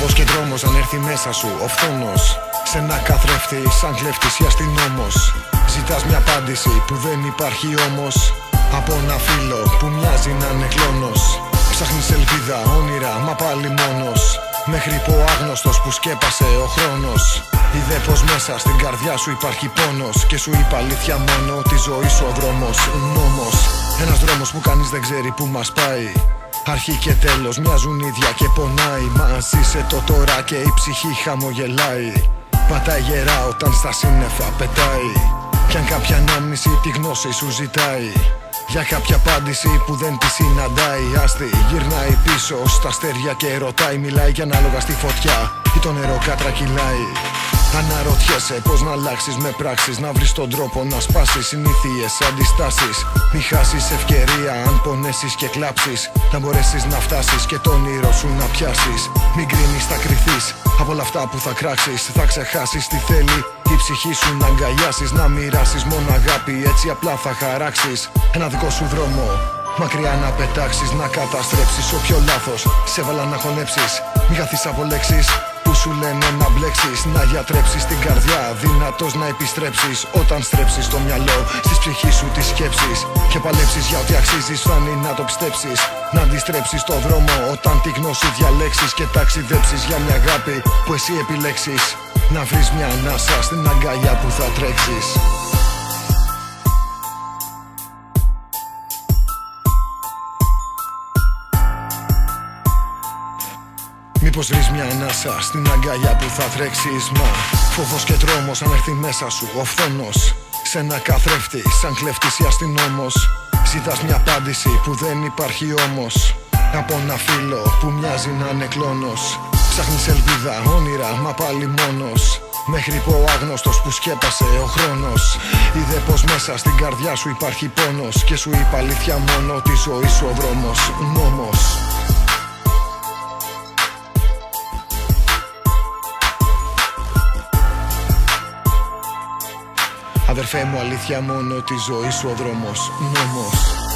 Φόβος και δρόμος αν έρθει μέσα σου ο φθόνος. Σ' ένα καθρέφτη σαν κλέφτης ή αστυνόμος. Ζητάς μια απάντηση που δεν υπάρχει όμως. Από ένα φίλο που μοιάζει να είναι κλόνος. Ψάχνεις ελπίδα, όνειρα, μα πάλι μόνος. Μέχρι που ο άγνωστος που σκέπασε ο χρόνος είδε πως μέσα στην καρδιά σου υπάρχει πόνος. Και σου είπα αλήθεια μόνο, τη ζωή σου ο δρόμος νόμος. Ένας δρόμος που κανείς δεν ξέρει που μας πάει. Αρχή και τέλος μοιάζουν ίδια και πονάει. Μαζί σε το τώρα και η ψυχή χαμογελάει. Πατάει γερά όταν στα σύννεφα πετάει. Κι αν κάποια ανάμνηση τη γνώση σου ζητάει. Για κάποια απάντηση που δεν τη συναντάει. Άστη γυρνάει πίσω στα αστέρια και ρωτάει. Μιλάει για ανάλογα στη φωτιά ή το νερό κατρακυλάει. Αναρωτιέσαι πως να αλλάξεις με πράξεις. Να βρεις τον τρόπο να σπάσεις συνήθειες, αντιστάσεις. Μη χάσεις ευκαιρία αν πονέσεις και κλάψεις. Να μπορέσεις να φτάσεις και το όνειρο σου να πιάσεις. Μην κρίνεις, θα κρυθείς από όλα αυτά που θα κράξεις. Θα ξεχάσεις τι θέλει η ψυχή σου να αγκαλιάσεις. Να μοιράσεις μόνο αγάπη, έτσι απλά θα χαράξεις ένα δικό σου δρόμο. Μακριά να πετάξεις, να καταστρέψεις όποιο λάθος σε έβαλα να χωνέψεις. Μη χαθείς από λέξεις που σου λένε να μπλέξεις. Να γιατρέψεις την καρδιά, δυνατός να επιστρέψεις. Όταν στρέψεις το μυαλό στις ψυχή σου τις σκέψεις. Και παλέψεις για ό,τι αξίζεις, φτάνει να το πιστέψεις. Να αντιστρέψεις το δρόμο όταν τη γνώση διαλέξεις. Και ταξιδέψεις για μια αγάπη που εσύ επιλέξεις. Να βρεις μια ανάσα στην αγκαλιά που θα τρέξεις. Μήπως βρεις μια ανάσα στην αγκαλιά που θα τρέξεις. Μα φόβος και τρόμος αν έρθει μέσα σου ο φθόνος. Σ' ένα καθρέφτη σαν κλέφτης ή αστυνόμος. Ζητάς μια απάντηση που δεν υπάρχει όμως. Από ένα φίλο που μοιάζει να είναι κλόνος. Ψάχνεις ελπίδα, όνειρα, μα πάλι μόνος. Μέχρι που ο άγνωστος που σκέπασε ο χρόνος είδε πως μέσα στην καρδιά σου υπάρχει πόνος. Και σου είπα αλήθεια μόνο, τη ζωή σου ο δρόμος νόμος. Αδερφέ μου, αλήθεια μόνο, τη ζωή σου ο δρόμος νόμος.